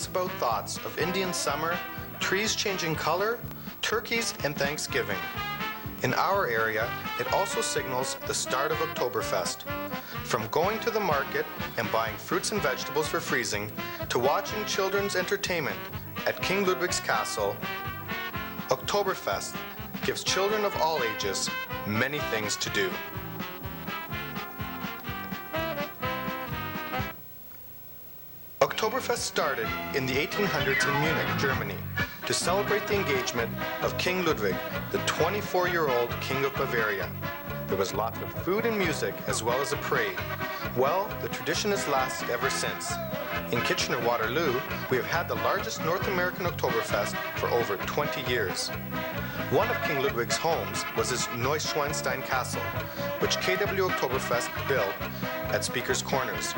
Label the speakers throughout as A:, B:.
A: brings about thoughts of Indian summer, trees changing color, turkeys, and Thanksgiving. In our area, it also signals the start of Octoberfest. From going to the market and buying fruits and vegetables for freezing, to watching children's entertainment at King Ludwig's Castle, Octoberfest gives children of all ages many things to do. Oktoberfest started in the 1800s in Munich, Germany, to celebrate the engagement of King Ludwig, the 24-year-old King of Bavaria. There was lots of food and music as well as a parade. Well, the tradition has lasted ever since. In Kitchener-Waterloo, we have had the largest North American Oktoberfest for over 20 years. One of King Ludwig's homes was his Neuschwanstein Castle, which KW Oktoberfest built at Speaker's Corners.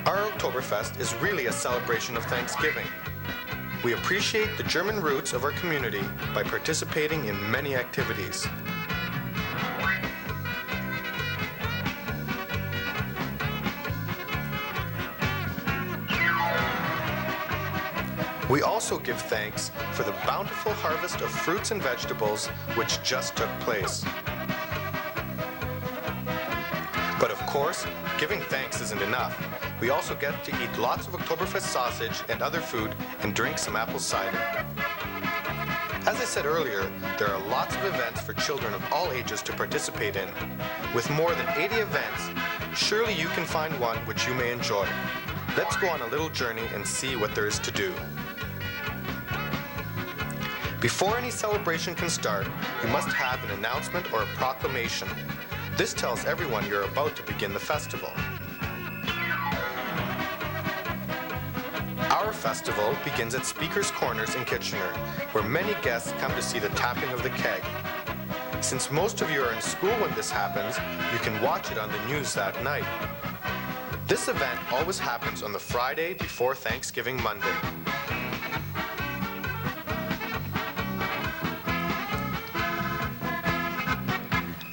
A: Our Oktoberfest is really a celebration of Thanksgiving. We appreciate the German roots of our community by participating in many activities. We also give thanks for the bountiful harvest of fruits and vegetables which just took place. But of course, giving thanks isn't enough. We also get to eat lots of Oktoberfest sausage and other food and drink some apple cider. As I said earlier, there are lots of events for children of all ages to participate in. With more than 80 events, surely you can find one which you may enjoy. Let's go on a little journey and see what there is to do. Before any celebration can start, you must have an announcement or a proclamation. This tells everyone you're about to begin the festival. Our festival begins at Speaker's Corners in Kitchener, where many guests come to see the tapping of the keg. Since most of you are in school when this happens, you can watch it on the news that night. This event always happens on the Friday before Thanksgiving Monday.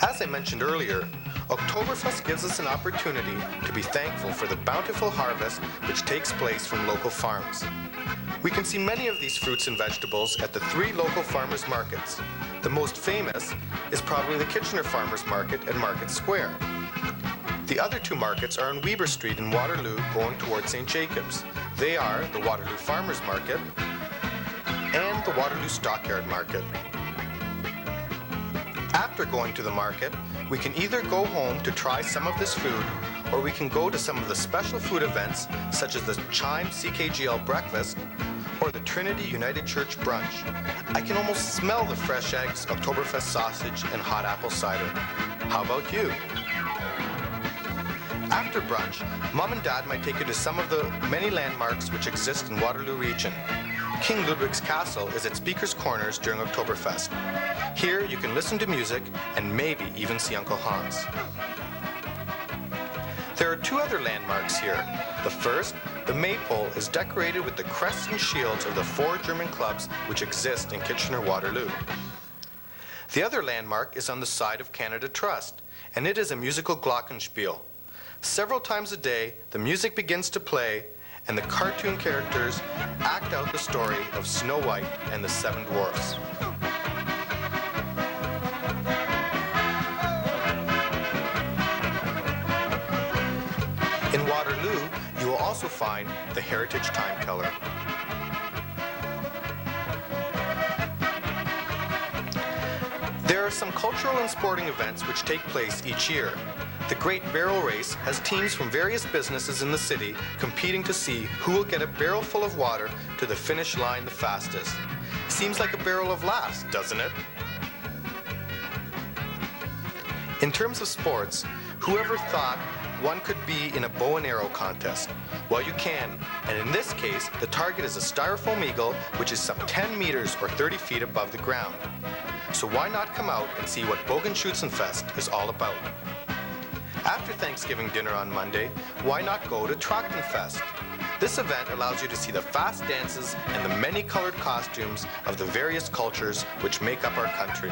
A: As I mentioned earlier, Oktoberfest gives us an opportunity to be thankful for the bountiful harvest which takes place from local farms. We can see many of these fruits and vegetables at the 3 local farmers markets. The most famous is probably the Kitchener Farmers Market at Market Square. The other 2 markets are on Weber Street in Waterloo going towards St. Jacobs. They are the Waterloo Farmers Market and the Waterloo Stockyard Market. After going to the market, we can either go home to try some of this food, or we can go to some of the special food events such as the Chime CKGL breakfast or the Trinity United Church brunch. I can almost smell the fresh eggs, Oktoberfest sausage, and hot apple cider. How about you? After brunch, Mom and Dad might take you to some of the many landmarks which exist in Waterloo region. King Ludwig's Castle is at Speaker's Corners during Oktoberfest. Here you can listen to music and maybe even see Uncle Hans. There are 2 other landmarks here. The first, the Maypole, is decorated with the crests and shields of the 4 German clubs which exist in Kitchener-Waterloo. The other landmark is on the side of Canada Trust, and it is a musical glockenspiel. Several times a day, the music begins to play, and the cartoon characters act out the story of Snow White and the 7 Dwarfs. In Waterloo, you will also find the Heritage Time Teller. There are some cultural and sporting events which take place each year. The Great Barrel Race has teams from various businesses in the city competing to see who will get a barrel full of water to the finish line the fastest. Seems like a barrel of laughs, doesn't it? In terms of sports, whoever thought one could be in a bow and arrow contest? Well, you can, and in this case, the target is a styrofoam eagle, which is some 10 meters or 30 feet above the ground. So why not come out and see what Bogenschützenfest is all about? After Thanksgiving dinner on Monday, why not go to Trachtenfest? This event allows you to see the fast dances and the many-colored costumes of the various cultures which make up our country.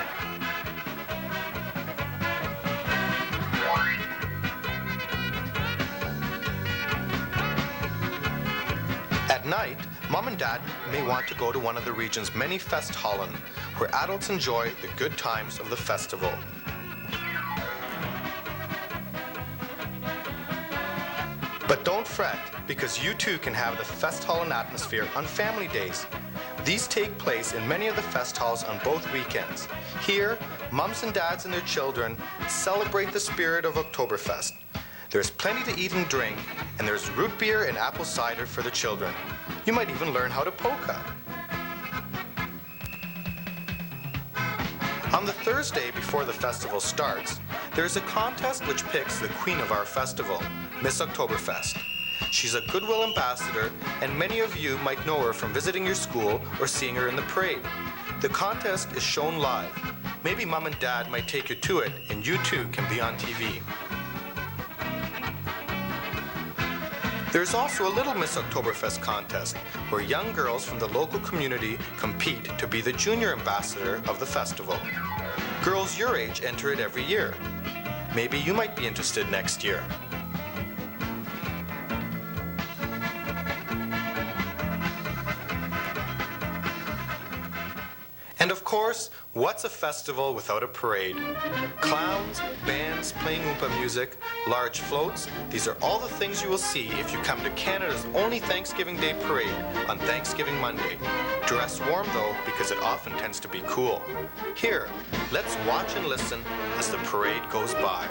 A: Mom and Dad may want to go to one of the region's many festhallen, where adults enjoy the good times of the festival. But don't fret, because you too can have the festhallen atmosphere on family days. These take place in many of the fest halls on both weekends. Here, mums and dads and their children celebrate the spirit of Octoberfest. There's plenty to eat and drink, and there's root beer and apple cider for the children. You might even learn how to polka. On the Thursday before the festival starts, there's a contest which picks the queen of our festival, Miss Octoberfest. She's a Goodwill ambassador, and many of you might know her from visiting your school or seeing her in the parade. The contest is shown live. Maybe Mom and Dad might take you to it, and you too can be on TV. There's also a Little Miss Octoberfest contest, where young girls from the local community compete to be the junior ambassador of the festival. Girls your age enter it every year. Maybe you might be interested next year. And of course, what's a festival without a parade? Clowns, bands playing oompa music, large floats, these are all the things you will see if you come to Canada's only Thanksgiving Day parade on Thanksgiving Monday. Dress warm though, because it often tends to be cool. Here, let's watch and listen as the parade goes by.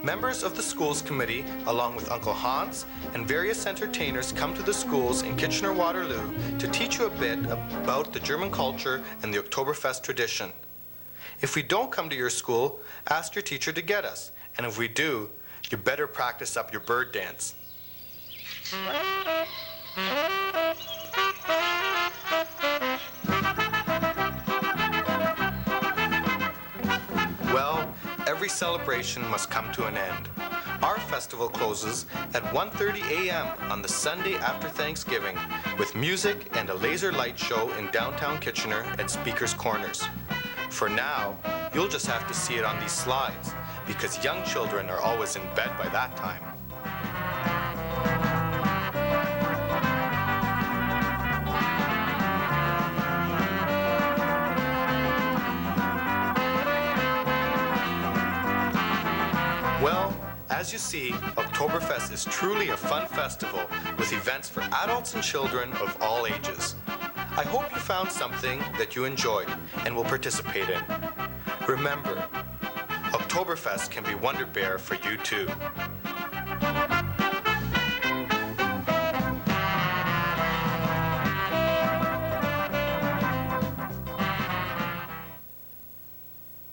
A: Members of the schools committee, along with Uncle Hans and various entertainers, come to the schools in Kitchener-Waterloo to teach you a bit about the German culture and the Octoberfest tradition. If we don't come to your school, ask your teacher to get us, and if we do, you better practice up your bird dance. Well, every celebration must come to an end. Our festival closes at 1:30 a.m. on the Sunday after Thanksgiving with music and a laser light show in downtown Kitchener at Speaker's Corners. For now, you'll just have to see it on these slides because young children are always in bed by that time. Well, as you see, Octoberfest is truly a fun festival with events for adults and children of all ages. I hope you found something that you enjoyed and will participate in. Remember, Octoberfest can be Wonder Bear for you too.